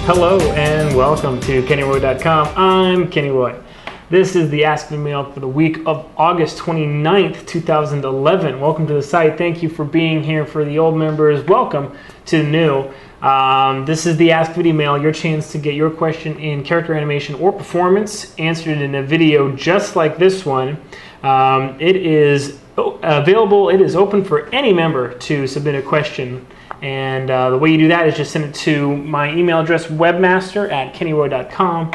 Hello and welcome to KennyRoy.com. I'm Kenny Roy. This is the Ask Videomail for the week of August 29th, 2011. Welcome to the site. Thank you for being here. For the old members, welcome to the new. This is the Ask Videomail, your chance to get your question in character animation or performance answered in a video just like this one. It is available. It is open for any member to submit a question. And the way you do that is just send it to my email address, webmaster@kennyroy.com,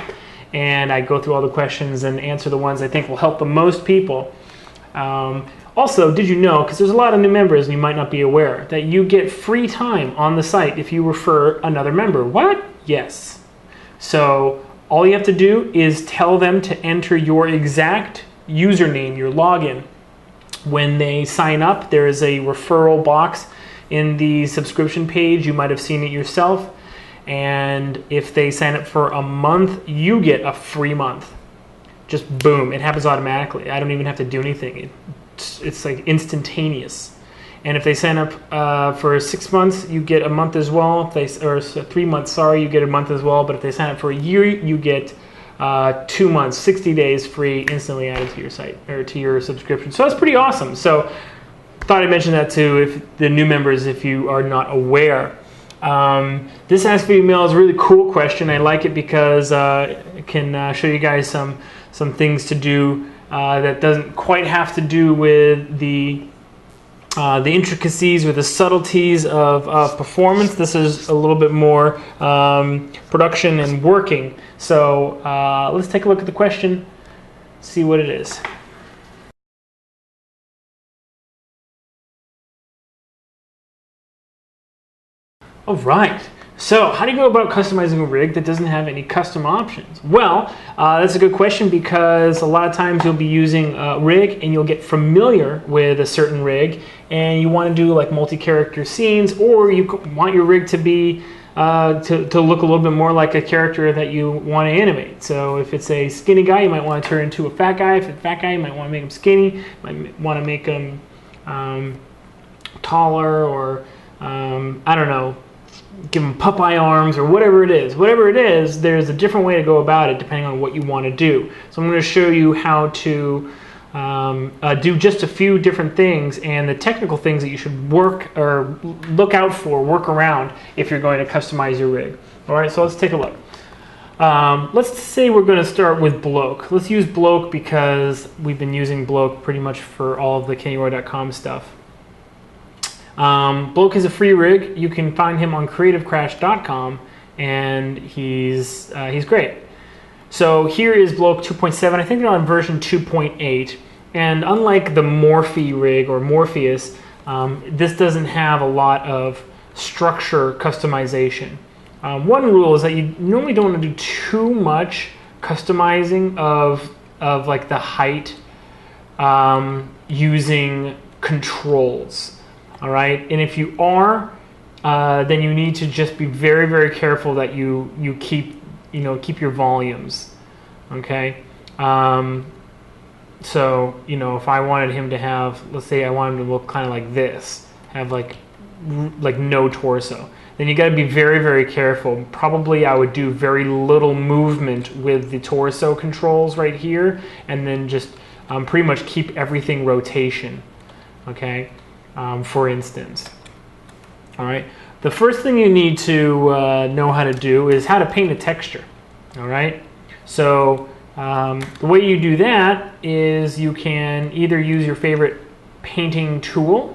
and I go through all the questions and answer the ones I think will help the most people. Also, did you know, because there's a lot of new members and you might not be aware, that you get free time on the site if you refer another member? What? Yes. So all you have to do is tell them to enter your exact username, your login. When they sign up, there is a referral box in the subscription page. You might have seen it yourself. And if they sign up for a month, you get a free month. Just boom, it happens automatically. I don't even have to do anything. It's like instantaneous. And if they sign up for 6 months, you get a month as well. If they, or 3 months, sorry, you get a month as well. But if they sign up for a year, you get 2 months, 60 days free, instantly added to your site or to your subscription. So that's pretty awesome. So thought I'd mention that too, if the new members, if you are not aware. This Ask Videomail is a really cool question. I like it because it can show you guys some things to do that doesn't quite have to do with the intricacies or the subtleties of performance. This is a little bit more production and working. So let's take a look at the question, see what it is. All right, so how do you go about customizing a rig that doesn't have any custom options? Well, that's a good question because a lot of times you'll be using a rig and you'll get familiar with a certain rig and you want to do like multi-character scenes, or you want your rig to be to look a little bit more like a character that you want to animate. So if it's a skinny guy, you might want to turn into a fat guy. If it's a fat guy, you might want to make him skinny. You might want to make him taller, or I don't know, give them Popeye arms or whatever it is. Whatever it is, there's a different way to go about it depending on what you want to do. So I'm going to show you how to do just a few different things and the technical things that you should work or look out for, work around if you're going to customize your rig. All right, so let's take a look. Let's say we're going to start with bloke. Let's use bloke because we've been using bloke pretty much for all of the KennyRoy.com stuff. Bloke is a free rig. You can find him on creativecrash.com, and he's great. So here is Bloke 2.7. I think they're on version 2.8, and unlike the Morphe rig or Morpheus, this doesn't have a lot of structure customization. One rule is that you normally don't want to do too much customizing of like the height using controls. All right, and if you are, then you need to just be very, very careful that you keep your volumes. Okay, so if I wanted him to have, let's say I wanted him to look kind of like this, have like no torso, then you got to be very, very careful. Probably I would do very little movement with the torso controls right here, and then just pretty much keep everything rotation. Okay. For instance. All right. The first thing you need to know how to do is how to paint a texture. All right. So the way you do that is you can either use your favorite painting tool,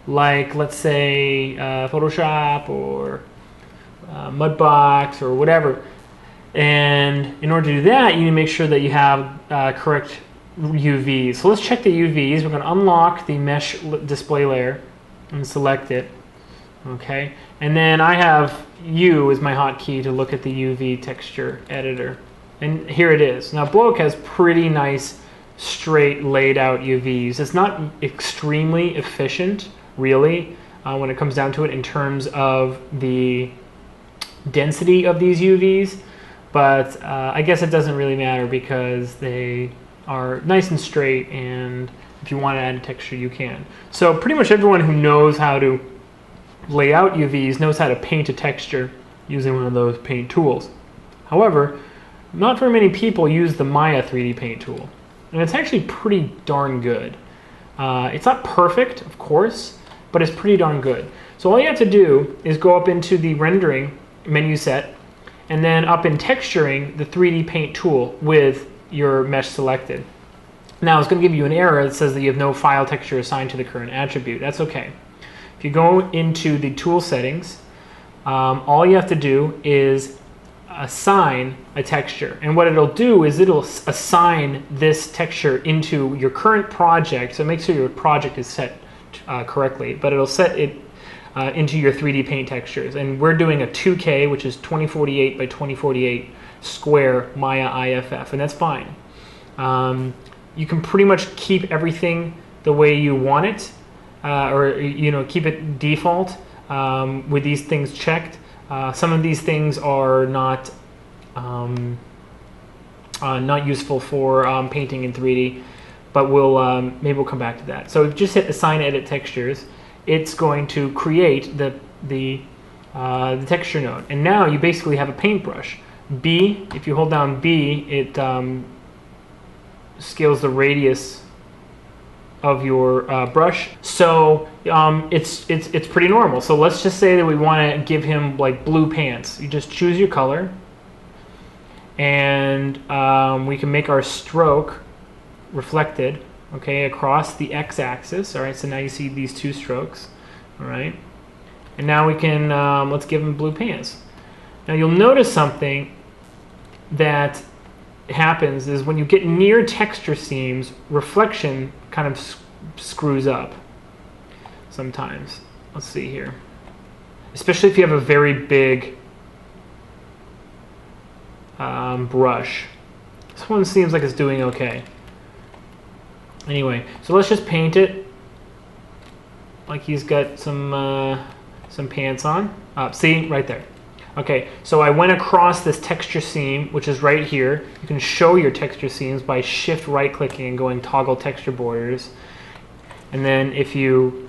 like let's say Photoshop or Mudbox or whatever. And in order to do that, you need to make sure that you have correct UVs. So let's check the UVs. We're going to unlock the mesh display layer and select it. Okay, and then I have U as my hotkey to look at the UV texture editor, and here it is. Now Bloke has pretty nice straight laid out UVs. It's not extremely efficient really when it comes down to it in terms of the density of these UVs, but I guess it doesn't really matter because they are nice and straight, and if you want to add a texture you can. So pretty much everyone who knows how to lay out UVs knows how to paint a texture using one of those paint tools. However, not very many people use the Maya 3D paint tool, and it's actually pretty darn good. It's not perfect, of course, but it's pretty darn good. So all you have to do is go up into the rendering menu set, and then up in texturing the 3D paint tool with your mesh selected. Now it's going to give you an error that says that you have no file texture assigned to the current attribute. That's okay. If you go into the tool settings, all you have to do is assign a texture, and what it'll do is it'll assign this texture into your current project, so make sure your project is set correctly, but it'll set it into your 3D paint textures, and we're doing a 2K, which is 2048 by 2048 square Maya IFF, and that's fine. You can pretty much keep everything the way you want it, or keep it default with these things checked. Some of these things are not useful for painting in 3D, but maybe we'll come back to that. So just hit Assign Edit Textures. It's going to create the texture node, and now you basically have a paintbrush. B, if you hold down B, it scales the radius of your brush. So it's pretty normal. So let's just say that we want to give him like blue pants. You just choose your color, and we can make our stroke reflected, okay, across the x-axis. All right, so now you see these two strokes. All right, and now we can let's give him blue pants. Now you'll notice something that happens is when you get near texture seams, reflection kind of screws up sometimes. Let's see here. Especially if you have a very big brush. This one seems like it's doing okay. Anyway, so let's just paint it like he's got some pants on. See, right there. Okay, so I went across this texture seam, which is right here. You can show your texture seams by shift right clicking and going toggle texture borders. And then if you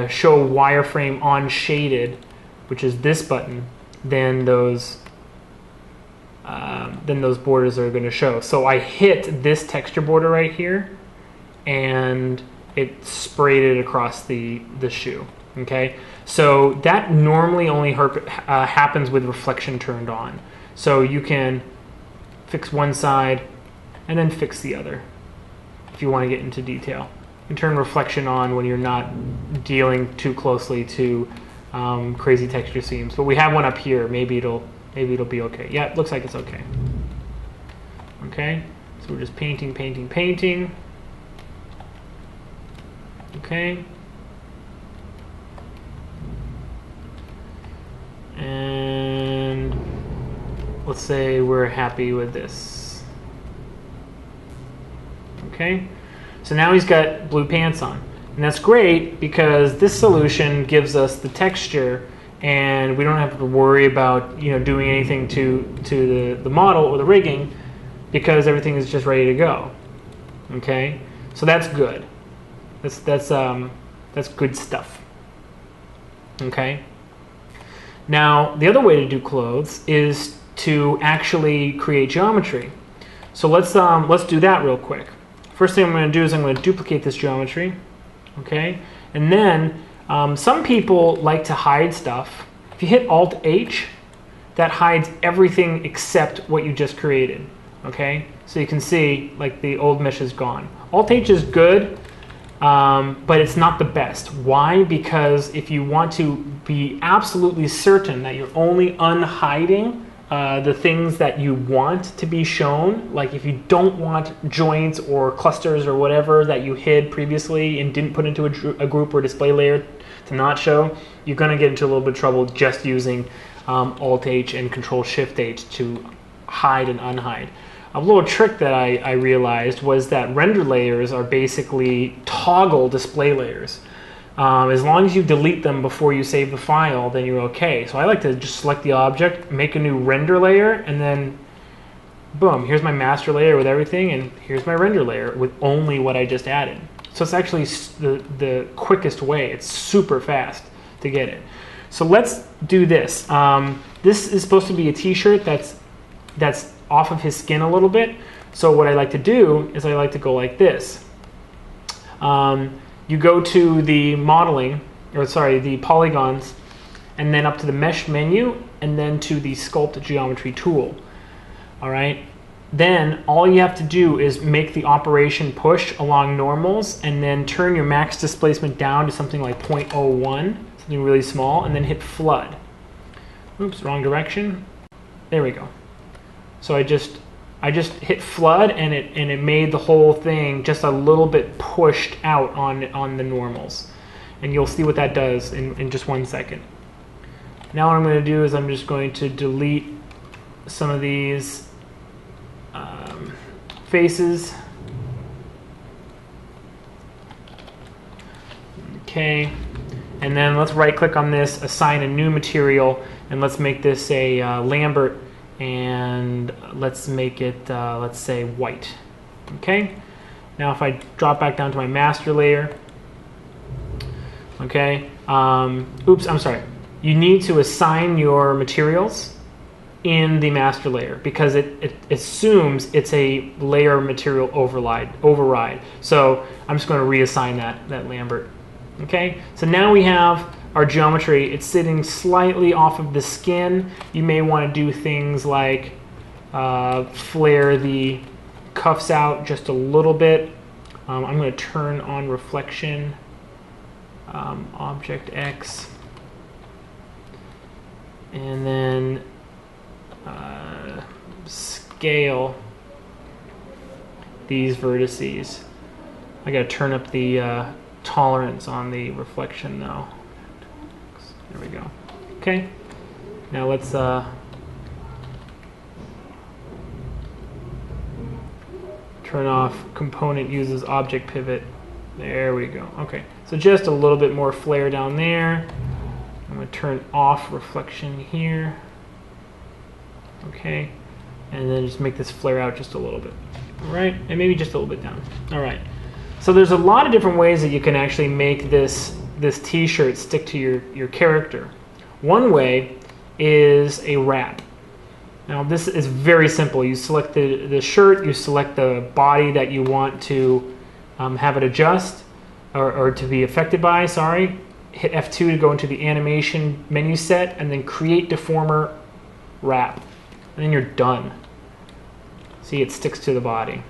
show wireframe on shaded, which is this button, then those borders are going to show. So I hit this texture border right here, and it sprayed it across the shoe. Okay, so that normally only happens with reflection turned on. So you can fix one side and then fix the other if you want to get into detail. You can turn reflection on when you're not dealing too closely to crazy texture seams. But we have one up here. Maybe it'll be okay. Yeah, it looks like it's okay. Okay, so we're just painting, painting, painting. Okay. And let's say we're happy with this. Okay, so now he's got blue pants on, and that's great because this solution gives us the texture, and we don't have to worry about doing anything to the model or the rigging, because everything is just ready to go. Okay, so that's good. That's good stuff. Okay. Now, the other way to do clothes is to actually create geometry. So let's do that real quick. First thing I'm going to do is I'm going to duplicate this geometry, okay? And then some people like to hide stuff. If you hit Alt-H, that hides everything except what you just created, okay? So you can see, like, the old mesh is gone. Alt-H is good, but it's not the best. Why? Because if you want to be absolutely certain that you're only unhiding the things that you want to be shown, like if you don't want joints or clusters or whatever that you hid previously and didn't put into a group or display layer to not show, you're going to get into a little bit of trouble just using Alt-H and Control-Shift-H to hide and unhide. A little trick that I realized was that render layers are basically toggle display layers. As long as you delete them before you save the file, then you're okay. So I like to just select the object, make a new render layer, and then boom, here's my master layer with everything, and here's my render layer with only what I just added. So it's actually the quickest way. It's super fast to get it. So let's do this. This is supposed to be a t-shirt that's off of his skin a little bit. So what I like to do is I like to go like this. You go to the modeling, or sorry, the polygons, and then up to the mesh menu, and then to the sculpt geometry tool. All right. Then all you have to do is make the operation push along normals, and then turn your max displacement down to something like 0.01, something really small, and then hit flood. Oops, wrong direction. There we go. So I just hit flood, and it made the whole thing just a little bit pushed out on the normals. And you'll see what that does in just 1 second. Now what I'm going to do is I'm just going to delete some of these faces. Okay, and then let's right click on this, assign a new material, and let's make this a Lambert, and let's make it, let's say, white. Okay, now if I drop back down to my master layer, okay, oops, I'm sorry, you need to assign your materials in the master layer, because it assumes it's a layer material override. So I'm just going to reassign that Lambert. Okay, so now we have our geometry. It's sitting slightly off of the skin. You may want to do things like flare the cuffs out just a little bit. I'm going to turn on reflection, object X, and then scale these vertices. I got to turn up the tolerance on the reflection though. There we go. Okay, now let's turn off component uses object pivot. There we go. Okay, so just a little bit more flare down there. I'm going to turn off reflection here. Okay, and then just make this flare out just a little bit. All right, and maybe just a little bit down. All right, so there's a lot of different ways that you can actually make this t-shirt stick to your character. One way is a wrap. Now this is very simple. You select the shirt, you select the body that you want to have it adjust or to be affected by, sorry. Hit F2 to go into the animation menu set, and then create deformer wrap. And then you're done. See, it sticks to the body.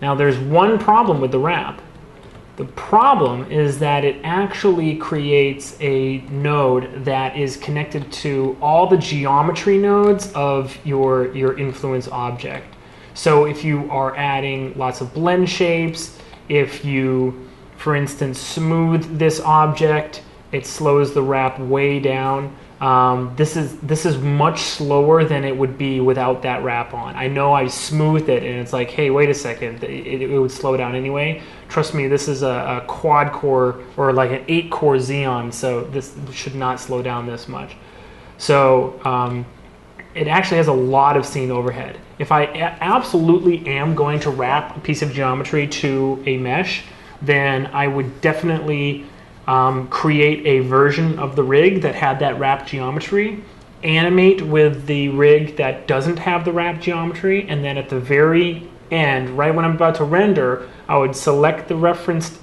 Now there's one problem with the wrap. The problem is that it actually creates a node that is connected to all the geometry nodes of your influence object. So if you are adding lots of blend shapes, if you, for instance, smooth this object, it slows the wrap way down. This is much slower than it would be without that wrap on. I know I smoothed it and it's like, hey, wait a second, it would slow down anyway. Trust me, this is a quad core or like an 8-core Xeon, so this should not slow down this much. So it actually has a lot of scene overhead. If I absolutely am going to wrap a piece of geometry to a mesh, then I would definitely create a version of the rig that had that wrap geometry, animate with the rig that doesn't have the wrap geometry, and then at the very end, right when I'm about to render, I would select the referenced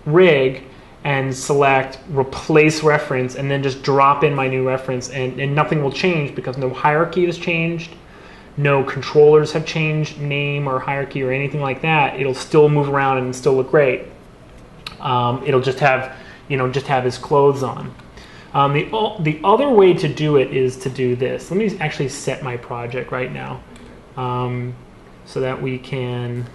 rig and select replace reference, and then just drop in my new reference, and nothing will change because no hierarchy has changed, no controllers have changed, name or hierarchy or anything like that. It'll still move around and still look great. It'll just have, just have his clothes on. The other way to do it is to do this. Let me actually set my project right now so that we can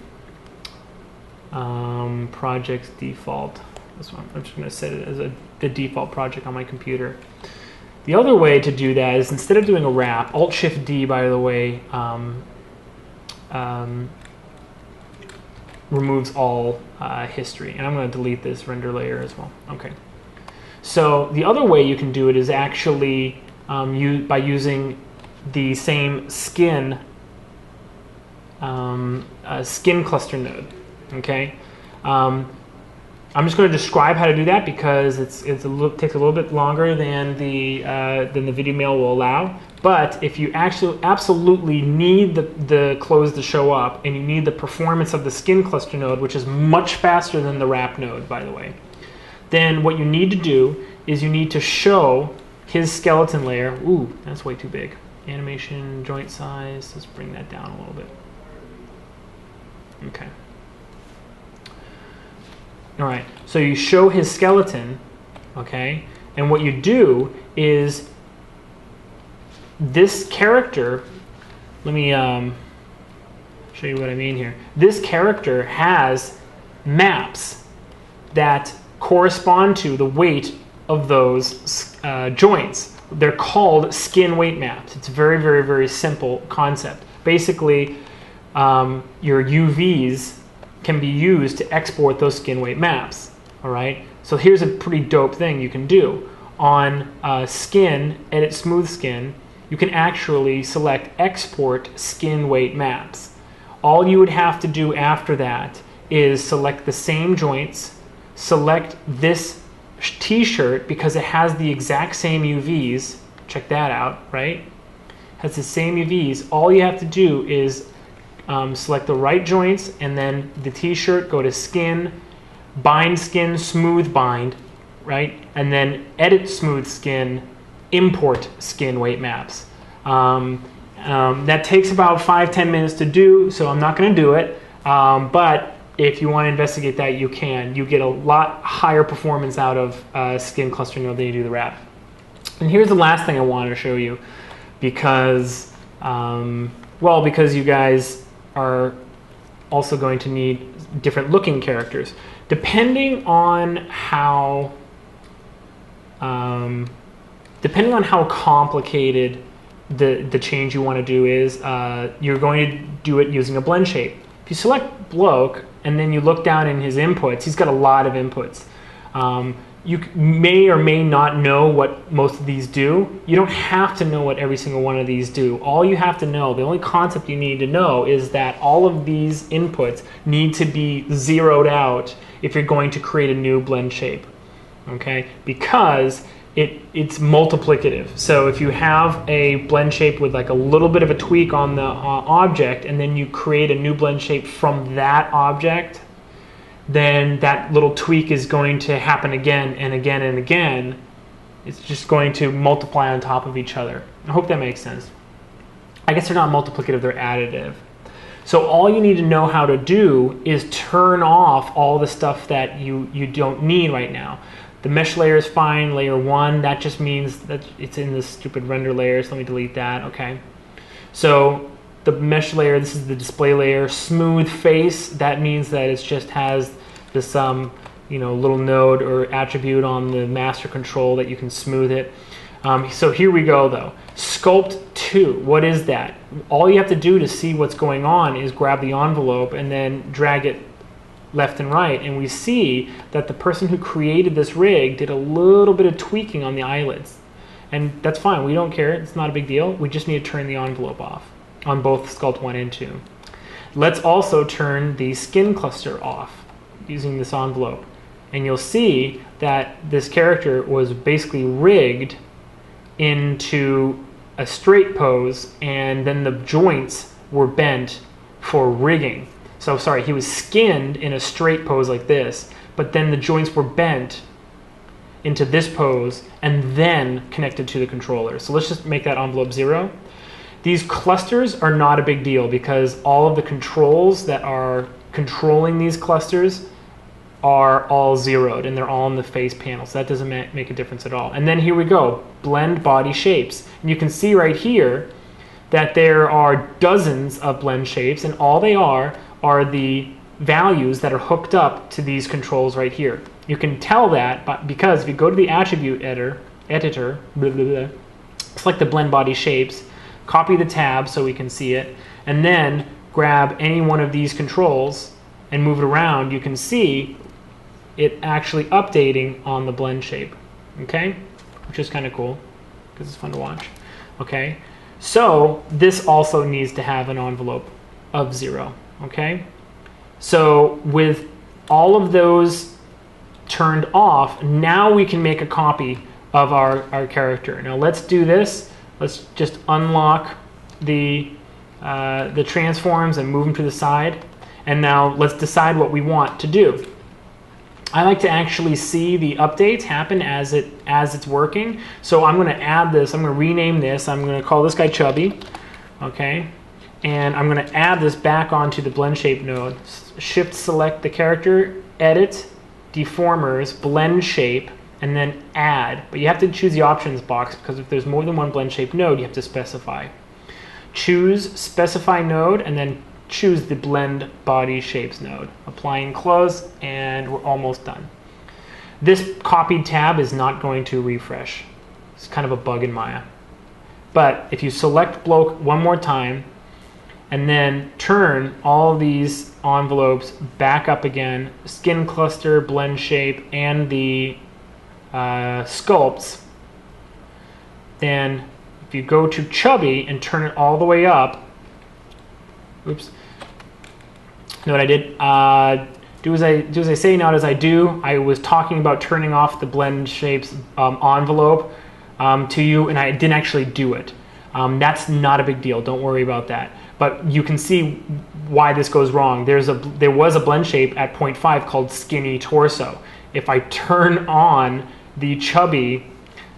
projects default. This one, I'm just going to set it as the default project on my computer. The other way to do that is, instead of doing a wrap, Alt-Shift-D, by the way, removes all history. And I'm going to delete this render layer as well. Okay. So the other way you can do it is actually by using the same skin skin cluster node. Okay. I'm just going to describe how to do that because it takes a little bit longer than the Videomail will allow. But if you actually absolutely need the clothes to show up and you need the performance of the skin cluster node, which is much faster than the wrap node, by the way, then what you need to do is you need to show his skeleton layer. Ooh, that's way too big. Animation, joint size, let's bring that down a little bit. Okay. All right, so you show his skeleton, okay? And what you do is this character, let me show you what I mean here. This character has maps that correspond to the weight of those joints. They're called skin weight maps. It's a very, very, very simple concept. Basically, your UVs can be used to export those skin weight maps. All right, so here's a pretty dope thing you can do. On skin, edit smooth skin, you can actually select export skin weight maps. All you would have to do after that is select the same joints, select this t-shirt because it has the exact same UVs. Check that out, right? Has the same UVs. All you have to do is select the right joints and then the t-shirt, go to skin, bind skin, smooth bind, right? And then edit smooth skin, import skin weight maps. That takes about 5-10 minutes to do, so I'm not going to do it. But if you want to investigate that, you can. You get a lot higher performance out of skin cluster node than you do the wrap. And here's the last thing I wanted to show you because, well, because you guys are also going to need different looking characters. Depending on how complicated the change you want to do is, you're going to do it using a blend shape. If you select bloke and then you look down in his inputs, he's got a lot of inputs. You may or may not know what most of these do. You don't have to know what every single one of these do. All you have to know, the only concept you need to know is that all of these inputs need to be zeroed out if you're going to create a new blend shape, okay? Because it's multiplicative. So if you have a blend shape with like a little bit of a tweak on the object and then you create a new blend shape from that object, then that little tweak is going to happen again and again and again. It's just going to multiply on top of each other. I hope that makes sense. I guess they're not multiplicative, they're additive. So all you need to know how to do is turn off all the stuff that you don't need right now. The mesh layer is fine, layer 1, that just means that it's in this stupid render layer, so let me delete that, okay. So the mesh layer, this is the display layer. Smooth face, that means that it just has this little node or attribute on the master control that you can smooth it. So here we go though. Sculpt 2, what is that? All you have to do to see what's going on is grab the envelope and then drag it left and right, and we see that the person who created this rig did a little bit of tweaking on the eyelids. And that's fine, we don't care, it's not a big deal. We just need to turn the envelope off on both Sculpt 1 and 2. Let's also turn the skin cluster off using this envelope. And you'll see that this character was basically rigged into a straight pose, and then the joints were bent for rigging. So sorry, he was skinned in a straight pose like this, but then the joints were bent into this pose and then connected to the controller. So let's just make that envelope 0. These clusters are not a big deal because all of the controls that are controlling these clusters are all zeroed and they're all in the face panel. So that doesn't make a difference at all. And then here we go, blend body shapes. And you can see right here that there are dozens of blend shapes, and all they are the values that are hooked up to these controls right here. You can tell that because if you go to the attribute editor, blah, blah, blah, select the blend body shapes, copy the tab so we can see it, and then grab any one of these controls and move it around, you can see it actually updating on the blend shape, okay? Which is kind of cool because it's fun to watch, okay? So this also needs to have an envelope of 0, okay? So with all of those turned off, now we can make a copy of our character. Now let's do this. Let's just unlock the transforms and move them to the side. And now let's decide what we want to do. I like to actually see the updates happen as it's working. So I'm going to add this. I'm going to rename this. I'm going to call this guy Chubby. Okay. And I'm going to add this back onto the blend shape node. Shift select the character, edit, deformers, blend shape, and then add. But you have to choose the options box because if there's more than one blend shape node, you have to specify. Choose specify node and then choose the blend body shapes node. Apply and close, and we're almost done. This copied tab is not going to refresh. It's kind of a bug in Maya. But if you select block one more time and then turn all these envelopes back up again, skin cluster, blend shape, and the sculpts, then if you go to Chubby and turn it all the way up, oops, know what I did? Do as I say, not as I do. I was talking about turning off the blend shapes envelope to you, and I didn't actually do it. That's not a big deal. Don't worry about that. But you can see why this goes wrong. There was a blend shape at 0.5 called Skinny Torso. If I turn on the Chubby,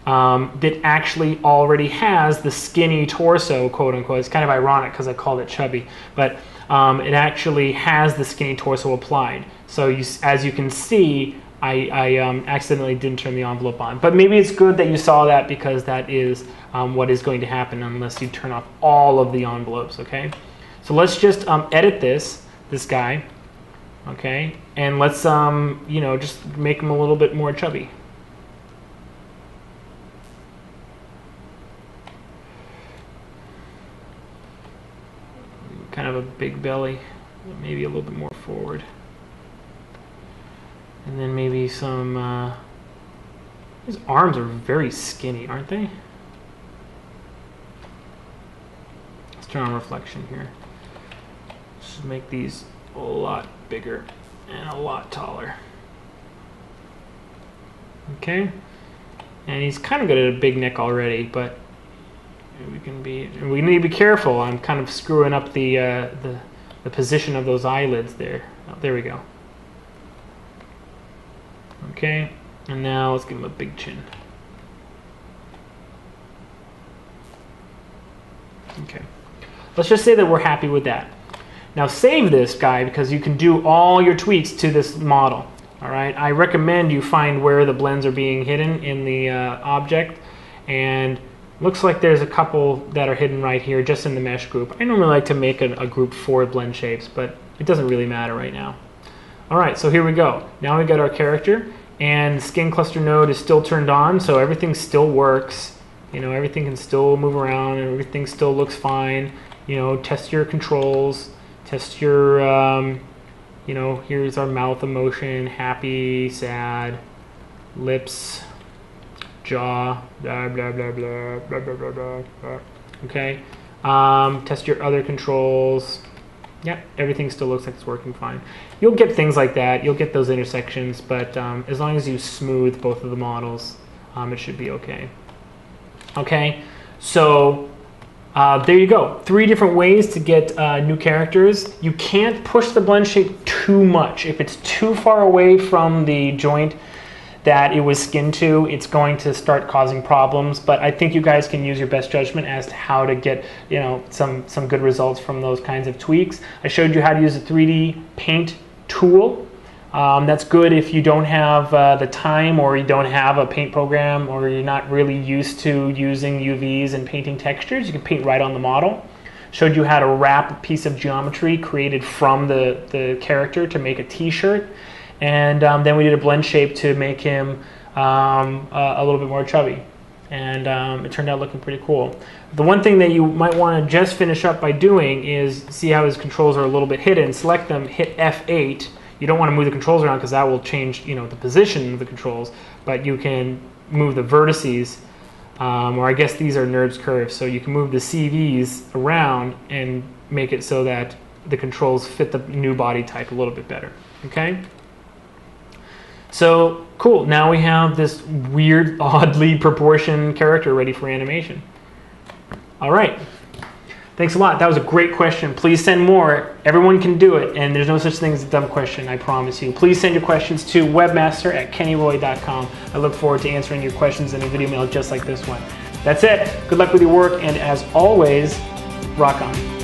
that actually already has the skinny torso, quote unquote. It's kind of ironic because I called it Chubby, but it actually has the skinny torso applied. So as you can see, I accidentally didn't turn the envelope on. But maybe it's good that you saw that because that is what is going to happen unless you turn off all of the envelopes, okay? So let's just edit this guy, okay? And let's, you know, just make him a little bit more chubby. Kind of a big belly, maybe a little bit more forward. And then maybe some, his arms are very skinny, aren't they? Let's turn on reflection here. Just make these a lot bigger and a lot taller. Okay, and he's kind of got a big neck already, but we need to be careful. I'm kind of screwing up the position of those eyelids there. Oh, there we go. Okay, and now let's give him a big chin. Okay, let's just say that we're happy with that. Now save this guy because you can do all your tweaks to this model. All right, I recommend you find where the blends are being hidden in the object, and looks like there's a couple that are hidden right here just in the mesh group. I normally like to make a group for blend shapes, but it doesn't really matter right now. All right, so here we go. Now we got our character, and the skin cluster node is still turned on, so everything still works. You know, everything can still move around, and everything still looks fine. You know, test your controls, test your, you know, here's our mouth emotion, happy, sad, lips, jaw, blah, blah, blah, blah, blah, blah, blah, blah, blah. Okay, test your other controls. Yeah, everything still looks like it's working fine. You'll get things like that. You'll get those intersections, but as long as you smooth both of the models, it should be okay. Okay, so there you go. 3 different ways to get new characters. You can't push the blend shape too much. If it's too far away from the joint that it was skinned to, it's going to start causing problems. But I think you guys can use your best judgment as to how to get, you know, some good results from those kinds of tweaks. I showed you how to use a 3D paint tool. That's good if you don't have the time, or you don't have a paint program, or you're not really used to using UVs and painting textures. You can paint right on the model. Showed you how to wrap a piece of geometry created from the character to make a t-shirt. And then we did a blend shape to make him a little bit more chubby. And it turned out looking pretty cool. The one thing that you might want to just finish up by doing is see how his controls are a little bit hidden. Select them, hit F8. You don't want to move the controls around because that will change, you know, the position of the controls. But you can move the vertices, or I guess these are NURBS curves. So you can move the CVs around and make it so that the controls fit the new body type a little bit better. Okay. So cool, now we have this weird, oddly proportioned character ready for animation. All right, thanks a lot. That was a great question. Please send more. Everyone can do it, and there's no such thing as a dumb question, I promise you. Please send your questions to webmaster@kennyroy.com. I look forward to answering your questions in a video mail just like this one. That's it. Good luck with your work, and as always, rock on.